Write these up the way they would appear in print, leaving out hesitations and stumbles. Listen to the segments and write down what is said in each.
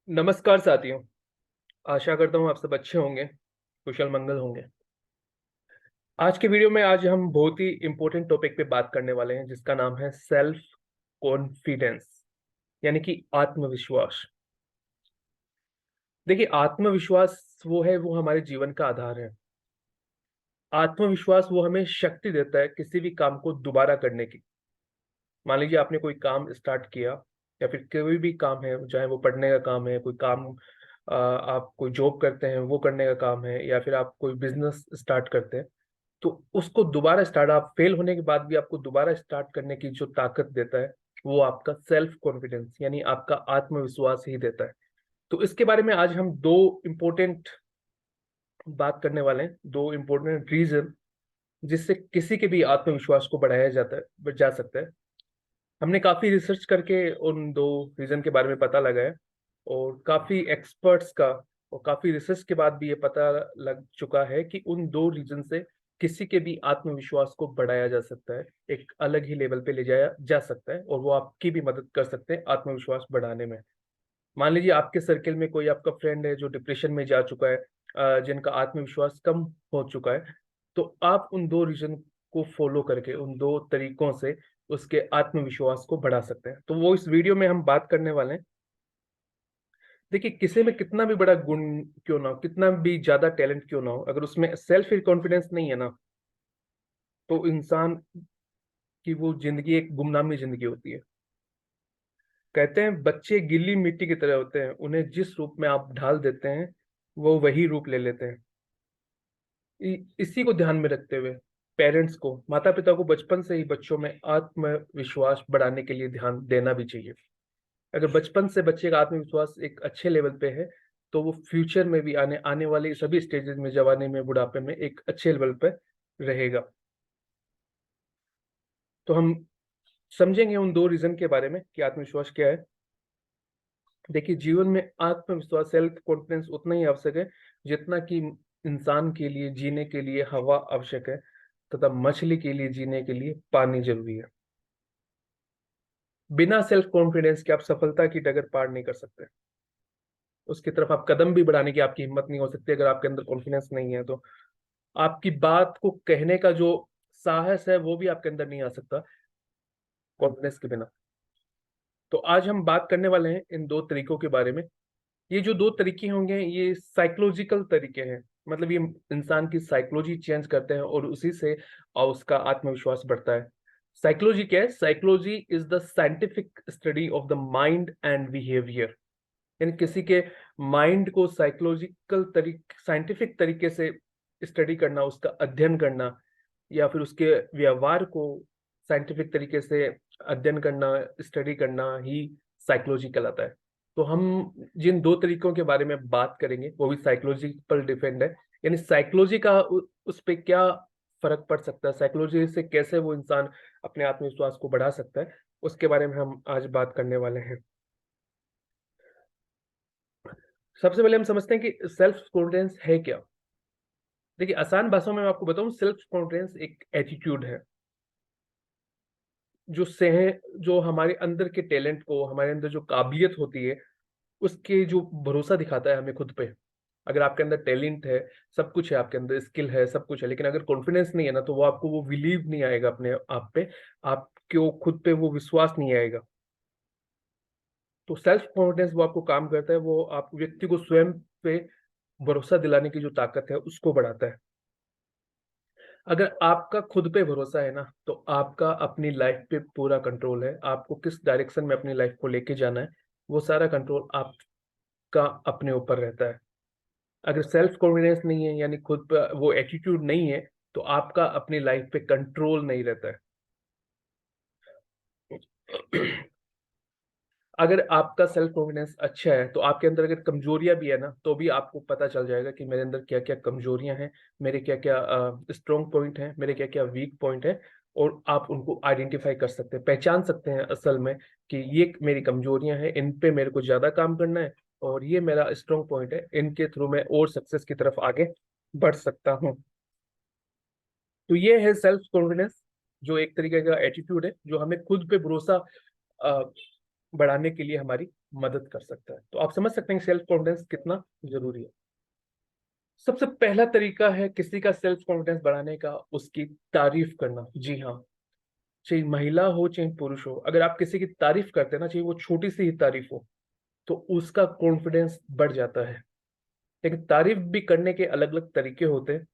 नमस्कार साथियों। आशा करता हूँ आप सब अच्छे होंगे, कुशल मंगल होंगे। आज के वीडियो में आज हम बहुत ही इंपॉर्टेंट टॉपिक पे बात करने वाले हैं जिसका नाम है सेल्फ कॉन्फिडेंस, यानी कि आत्मविश्वास। देखिए, आत्मविश्वास वो हमारे जीवन का आधार है। आत्मविश्वास वो हमें शक्ति देता है किसी भी काम को दोबारा करने की। मान लीजिए आपने कोई काम स्टार्ट किया, या फिर कोई भी काम है, चाहे वो पढ़ने का काम है, कोई काम आप कोई जॉब करते हैं वो करने का काम है, या फिर आप कोई बिजनेस स्टार्ट करते हैं, तो उसको दोबारा स्टार्ट, आप फेल होने के बाद भी आपको दोबारा स्टार्ट करने की जो ताकत देता है वो आपका सेल्फ कॉन्फिडेंस यानी आपका आत्मविश्वास ही देता है। तो इसके बारे में आज हम दो इम्पोर्टेंट बात करने वाले हैं, दो इम्पोर्टेंट रीजन जिससे किसी के भी आत्मविश्वास को बढ़ाया जा सकता है। हमने काफी रिसर्च करके उन दो रीजन के बारे में पता लगाया, और काफी एक्सपर्ट्स का और काफी रिसर्च के बाद भी ये पता लग चुका है कि उन दो रीजन से किसी के भी आत्मविश्वास को बढ़ाया जा सकता है, एक अलग ही लेवल पे ले जाया जा सकता है, और वो आपकी भी मदद कर सकते हैं आत्मविश्वास बढ़ाने में। मान लीजिए आपके सर्कल में कोई आपका फ्रेंड है जो डिप्रेशन में जा चुका है, जिनका आत्मविश्वास कम हो चुका है, तो आप उन दो रीजन को फॉलो करके, उन दो तरीकों से उसके आत्मविश्वास को बढ़ा सकते हैं। तो वो इस वीडियो में हम बात करने वाले हैं। देखिए, किसी में कितना भी बड़ा गुण क्यों ना हो, कितना भी ज्यादा टैलेंट क्यों ना हो, अगर उसमें सेल्फ कॉन्फिडेंस नहीं है ना, तो इंसान की वो जिंदगी एक गुमनामी जिंदगी होती है। कहते हैं बच्चे गीली मिट्टी की तरह होते हैं, उन्हें जिस रूप में आप ढाल देते हैं वो वही रूप ले लेते हैं। इसी को ध्यान में रखते हुए पेरेंट्स को, माता पिता को बचपन से ही बच्चों में आत्मविश्वास बढ़ाने के लिए ध्यान देना भी चाहिए। अगर बचपन से बच्चे का आत्मविश्वास एक अच्छे लेवल पे है, तो वो फ्यूचर में भी आने आने वाले सभी स्टेजेस में, जवानी में, बुढ़ापे में एक अच्छे लेवल पे रहेगा। तो हम समझेंगे उन दो रीजन के बारे में कि आत्मविश्वास क्या है। देखिए, जीवन में आत्मविश्वास, सेल्फ कॉन्फिडेंस उतना ही आवश्यक है जितना कि इंसान के लिए जीने के लिए हवा आवश्यक है, तथा मछली के लिए जीने के लिए पानी जरूरी है। बिना सेल्फ कॉन्फिडेंस के आप सफलता की डगर पार नहीं कर सकते। उसकी तरफ आप कदम भी बढ़ाने की आपकी हिम्मत नहीं हो सकती अगर आपके अंदर कॉन्फिडेंस नहीं है। तो आपकी बात को कहने का जो साहस है वो भी आपके अंदर नहीं आ सकता कॉन्फिडेंस के बिना। तो आज हम बात करने वाले हैं इन दो तरीकों के बारे में। ये जो दो तरीके होंगे ये साइकोलॉजिकल तरीके हैं, मतलब ये इंसान की साइकोलॉजी चेंज करते हैं और उसी से उसका आत्मविश्वास बढ़ता है। साइकोलॉजी क्या है? Psychology is the scientific study of the mind and behaviour, यानी किसी के माइंड को साइंटिफिक तरीके से स्टडी करना, उसका अध्ययन करना, या फिर उसके व्यवहार को साइंटिफिक तरीके से अध्ययन करना, स्टडी करना ही साइकोलॉजी कहलाता है। तो हम जिन दो तरीकों के बारे में बात करेंगे वो भी साइकोलॉजी पर डिपेंड है, यानी साइकोलॉजी का उस पे क्या फर्क पड़ सकता है, साइकोलॉजी से कैसे वो इंसान अपने आत्मविश्वास को बढ़ा सकता है, उसके बारे में हम आज बात करने वाले हैं। सबसे पहले हम समझते हैं कि सेल्फ कॉन्फिडेंस है क्या। देखिए, आसान भाषा में मैं आपको बताऊं, सेल्फ कॉन्फिडेंस एक एटीट्यूड है जो से जो हमारे अंदर के टैलेंट को, हमारे अंदर जो काबिलियत होती है उसके जो भरोसा दिखाता है हमें खुद पे। अगर आपके अंदर टैलेंट है, सब कुछ है, आपके अंदर स्किल है, सब कुछ है, लेकिन अगर कॉन्फिडेंस नहीं है ना, तो वो आपको वो बिलीव नहीं आएगा अपने आप पे, आपको खुद पे वो विश्वास नहीं आएगा। तो सेल्फ कॉन्फिडेंस वो आपको काम करता है, वो आप व्यक्ति को स्वयं पे भरोसा दिलाने की जो ताकत है उसको बढ़ाता है। अगर आपका खुद पे भरोसा है ना, तो आपका अपनी लाइफ पे पूरा कंट्रोल है। आपको किस डायरेक्शन में अपनी लाइफ को लेके जाना है, वो सारा कंट्रोल आपका अपने ऊपर रहता है। अगर सेल्फ कॉन्फिडेंस नहीं है, यानी खुद पे वो एटीट्यूड नहीं है, तो आपका अपनी लाइफ पे कंट्रोल नहीं रहता है। अगर आपका सेल्फ कॉन्फिडेंस अच्छा है, तो आपके अंदर अगर कमजोरियां भी है ना, तो भी आपको पता चल जाएगा कि मेरे अंदर क्या क्या कमजोरियां हैं, मेरे क्या क्या स्ट्रॉन्ग पॉइंट हैं, मेरे क्या क्या वीक पॉइंट हैं, और आप उनको आइडेंटिफाई कर सकते हैं, पहचान सकते हैं असल में कि ये मेरी कमजोरियां हैं, इन पे मेरे को ज्यादा काम करना है, और ये मेरा स्ट्रॉन्ग पॉइंट है, इनके थ्रू मैं और सक्सेस की तरफ आगे बढ़ सकता हूँ। तो ये है सेल्फ कॉन्फिडेंस, जो एक तरीके का एटीट्यूड है जो हमें खुद पे भरोसा बढ़ाने के लिए हमारी मदद कर सकता है। तो आप समझ सकते हैं सेल्फ कॉन्फिडेंस कितना जरूरी है। सबसे पहला तरीका है किसी का सेल्फ कॉन्फिडेंस बढ़ाने का, उसकी तारीफ करना। जी हाँ, चाहे महिला हो चाहे पुरुष हो, अगर आप किसी की तारीफ करते हैं ना, चाहे वो छोटी सी ही तारीफ हो, तो उसका कॉन्फिडेंस बढ़ जाता है। लेकिन तारीफ भी करने के अलग अलग तरीके होते हैं।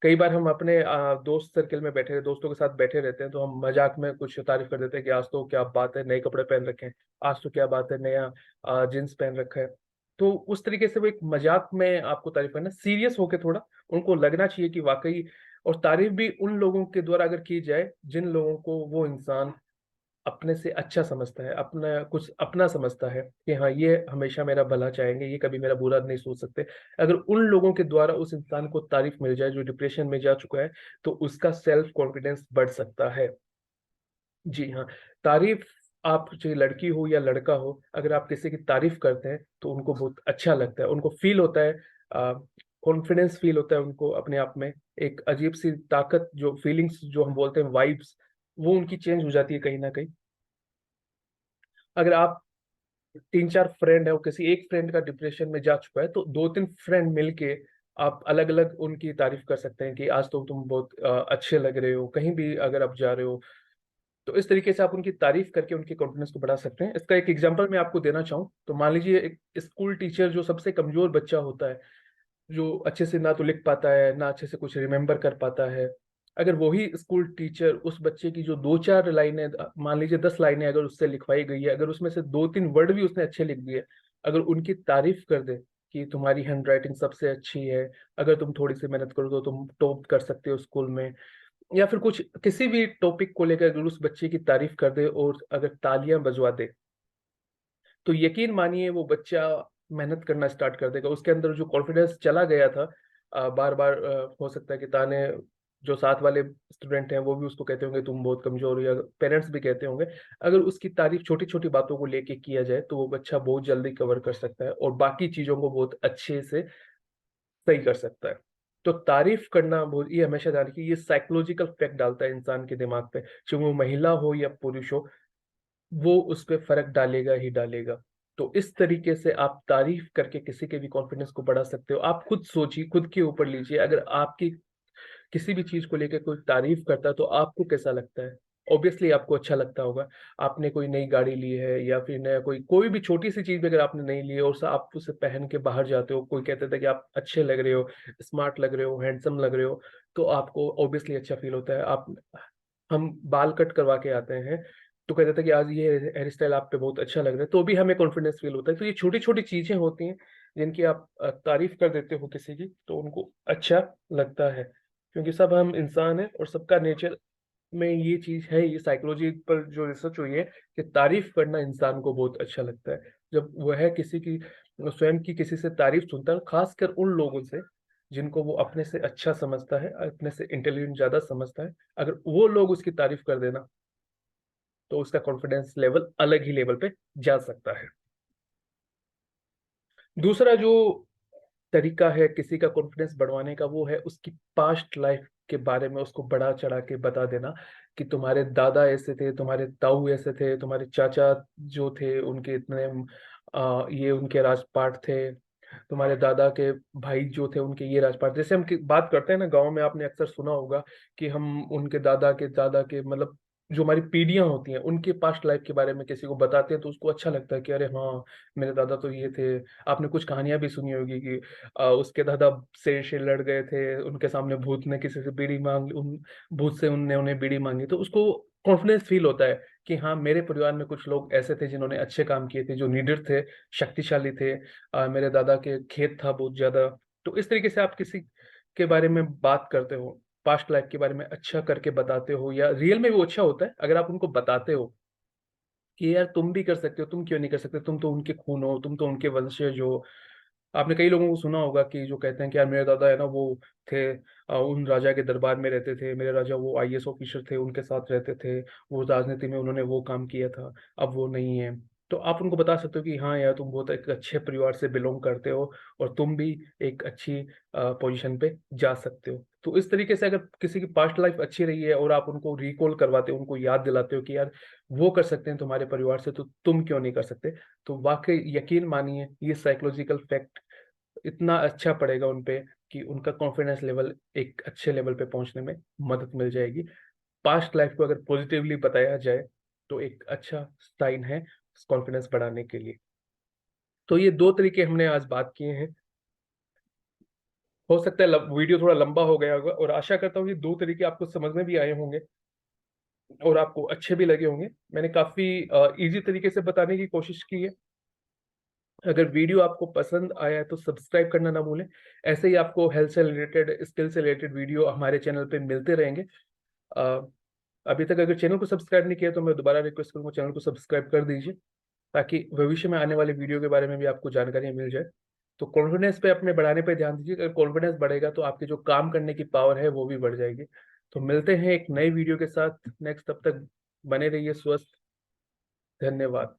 कई बार हम अपने दोस्त सर्कल में बैठे, दोस्तों के साथ बैठे रहते हैं, तो हम मजाक में कुछ तारीफ कर देते हैं कि आज तो क्या बात है, नए कपड़े पहन रखे हैं, आज तो क्या बात है, नया जींस पहन रखा है। तो उस तरीके से वो एक मजाक में आपको तारीफ करना, सीरियस होके थोड़ा उनको लगना चाहिए कि वाकई। और तारीफ भी उन लोगों के द्वारा अगर की जाए जिन लोगों को वो इंसान अपने से अच्छा समझता है, अपना कुछ अपना समझता है कि हाँ ये हमेशा मेरा भला चाहेंगे, ये कभी मेरा बुरा नहीं सोच सकते। अगर उन लोगों के द्वारा उस इंसान को तारीफ मिल जाए जो डिप्रेशन में जा चुका है, तो उसका सेल्फ कॉन्फिडेंस बढ़ सकता है। जी हाँ, तारीफ, आप चाहे लड़की हो या लड़का हो, अगर आप किसी की तारीफ करते हैं तो उनको बहुत अच्छा लगता है, उनको फील होता है, कॉन्फिडेंस फील होता है उनको अपने आप में। एक अजीब सी ताकत, जो फीलिंग्स जो हम बोलते हैं वाइब्स, वो उनकी चेंज हो जाती है कहीं ना कहीं। अगर आप तीन चार फ्रेंड है और किसी एक फ्रेंड का डिप्रेशन में जा चुका है, तो दो तीन फ्रेंड मिलके आप अलग अलग उनकी तारीफ कर सकते हैं कि आज तो तुम बहुत अच्छे लग रहे हो, कहीं भी अगर आप जा रहे हो। तो इस तरीके से आप उनकी तारीफ करके उनके कॉन्फिडेंस को बढ़ा सकते हैं। इसका एक एग्जांपल मैं आपको देना चाहूँ तो मान लीजिए एक स्कूल टीचर जो सबसे कमजोर बच्चा होता है, जो अच्छे से ना तो लिख पाता है ना अच्छे से कुछ रिमेम्बर कर पाता है, अगर वही स्कूल टीचर उस बच्चे की जो दो चार लाइनें, मान लीजिए 10 लाइनें अगर उससे लिखवाई गई है, अगर उसमें से दो तीन वर्ड भी उसने अच्छे लिख दिए, अगर उनकी तारीफ कर दे कि तुम्हारी हैंड राइटिंग सबसे अच्छी है, अगर तुम थोड़ी सी मेहनत करो तो तुम टॉप कर सकते हो स्कूल में, या फिर कुछ किसी भी टॉपिक को लेकर अगर उस बच्चे की तारीफ कर दे और अगर तालियां बजवा दे, तो यकीन मानिए वो बच्चा मेहनत करना स्टार्ट कर देगा। उसके अंदर जो कॉन्फिडेंस चला गया था, बार बार हो सकता है कि ताने जो साथ वाले स्टूडेंट हैं वो भी उसको कहते होंगे तुम बहुत कमजोर हो, या पेरेंट्स भी कहते होंगे, अगर उसकी तारीफ छोटी छोटी बातों को लेके किया जाए तो वो बच्चा बहुत जल्दी कवर कर सकता है और बाकी चीजों को बहुत अच्छे से सही कर सकता है। तो तारीफ करना बहुत, ये हमेशा ध्यान रखिए, ये साइकोलॉजिकल इफेक्ट डालता है इंसान के दिमाग पे, चाहे वो महिला हो या पुरुष हो, वो उस पर फर्क डालेगा ही डालेगा। तो इस तरीके से आप तारीफ करके किसी के भी कॉन्फिडेंस को बढ़ा सकते हो। आप खुद सोचिए, खुद के ऊपर लीजिए, अगर आपकी किसी भी चीज को लेकर कोई तारीफ करता है तो आपको कैसा लगता है? ऑब्वियसली आपको अच्छा लगता होगा। आपने कोई नई गाड़ी ली है या फिर नया कोई कोई भी छोटी सी चीज भी अगर आपने नहीं ली है और आप उसे पहन के बाहर जाते हो, कोई कहते थे कि आप अच्छे लग रहे हो, स्मार्ट लग रहे हो, हैंडसम लग रहे हो, तो आपको ऑब्वियसली अच्छा फील होता है। आप हम बाल कट करवा के आते हैं तो कहते थे कि आज ये हेयर स्टाइल आप पे बहुत अच्छा लग रहा है, तो भी हमें कॉन्फिडेंस फील होता है। तो ये छोटी छोटी चीजें होती हैं जिनकी आप तारीफ कर देते हो किसी की, तो उनको अच्छा लगता है। क्योंकि सब हम इंसान हैं और सबका नेचर में ये चीज है, ये साइकोलॉजी पर जो रिसर्च हुई है कि तारीफ करना इंसान को बहुत अच्छा लगता है। जब वह किसी की, स्वयं की किसी से तारीफ सुनता है, खासकर उन लोगों से जिनको वो अपने से अच्छा समझता है, अपने से इंटेलिजेंट ज्यादा समझता है, अगर वो लोग उसकी तारीफ कर देना, तो उसका कॉन्फिडेंस लेवल अलग ही लेवल पे जा सकता है। दूसरा जो तरीका है किसी का कॉन्फिडेंस बढ़वाने का, वो है उसकी पास्ट लाइफ के बारे में उसको बढ़ा चढ़ा के बता देना कि तुम्हारे दादा ऐसे थे, तुम्हारे ताऊ ऐसे थे, तुम्हारे चाचा जो थे उनके इतने ये उनके राजपाट थे, तुम्हारे दादा के भाई जो थे उनके ये राजपाट। जैसे हम बात करते हैं ना गांव में, आपने अक्सर सुना होगा कि हम उनके दादा के मतलब जो हमारी पीढ़ियां होती हैं उनके पास्ट लाइफ के बारे में किसी को बताते हैं तो उसको अच्छा लगता है कि अरे हाँ, मेरे दादा तो ये थे। आपने कुछ कहानियां भी सुनी होगी कि उसके दादा शेर से लड़ गए थे, उनके सामने भूत ने किसी से बीड़ी मांग, उन भूत से उनने उन्हें बीड़ी मांगी, तो उसको कॉन्फिडेंस फील होता है कि हाँ मेरे परिवार में कुछ लोग ऐसे थे जिन्होंने अच्छे काम किए थे, जो लीडर थे, शक्तिशाली थे। मेरे दादा के खेत था बहुत ज्यादा। तो इस तरीके से आप किसी के बारे में बात करते हो, पास्ट लाइफ के बारे में अच्छा करके बताते हो, या रियल में वो अच्छा होता है अगर आप उनको बताते हो कि यार तुम भी कर सकते हो, तुम क्यों नहीं कर सकते, तुम तो उनके खून हो, तुम तो उनके वंशज हो। आपने कई लोगों को सुना होगा कि जो कहते हैं कि यार मेरे दादा है ना वो थे, उन राजा के दरबार में रहते थे, मेरे राजा वो आईएएस ऑफिसर थे, उनके साथ रहते थे, वो राजनीति में उन्होंने वो काम किया था, अब वो नहीं है। तो आप उनको बता सकते हो कि हाँ यार, तुम बहुत एक अच्छे परिवार से बिलोंग करते हो और तुम भी एक अच्छी पोजीशन पे जा सकते हो। तो इस तरीके से अगर किसी की पास्ट लाइफ अच्छी रही है और आप उनको रिकॉल करवाते हो, उनको याद दिलाते हो कि यार वो कर सकते हैं तुम्हारे परिवार से, तो तुम क्यों नहीं कर सकते, तो वाकई यकीन मानिए ये साइकोलॉजिकल फैक्ट इतना अच्छा पड़ेगा उन पे कि उनका कॉन्फिडेंस लेवल एक अच्छे लेवल पे पहुंचने में मदद मिल जाएगी। पास्ट लाइफ को अगर पॉजिटिवली बताया जाए तो एक अच्छा साइन है कॉन्फिडेंस बढ़ाने के लिए। तो ये दो तरीके हमने आज बात किए हैं। हो सकता है वीडियो थोड़ा लंबा हो गया होगा, और आशा करता हूँ कि दो तरीके आपको समझ में भी आए होंगे और आपको अच्छे भी लगे होंगे। मैंने काफी इजी तरीके से बताने की कोशिश की है। अगर वीडियो आपको पसंद आया है तो सब्सक्राइब करना ना भूलें। ऐसे ही आपको हेल्थ से रिलेटेड, स्किल से रिलेटेड वीडियो हमारे चैनल पे मिलते रहेंगे। अ, अभी तक अगर चैनल को सब्सक्राइब नहीं किया तो मैं दोबारा रिक्वेस्ट करूंगा, चैनल को सब्सक्राइब कर दीजिए, ताकि भविष्य में आने वाले वीडियो के बारे में भी आपको जानकारी मिल जाए। तो कॉन्फिडेंस पे अपने बढ़ाने पे ध्यान दीजिए। अगर कॉन्फिडेंस बढ़ेगा तो आपकी जो काम करने की पावर है वो भी बढ़ जाएगी। तो मिलते हैं एक नई वीडियो के साथ नेक्स्ट। तब तक बने रहिए स्वस्थ। धन्यवाद।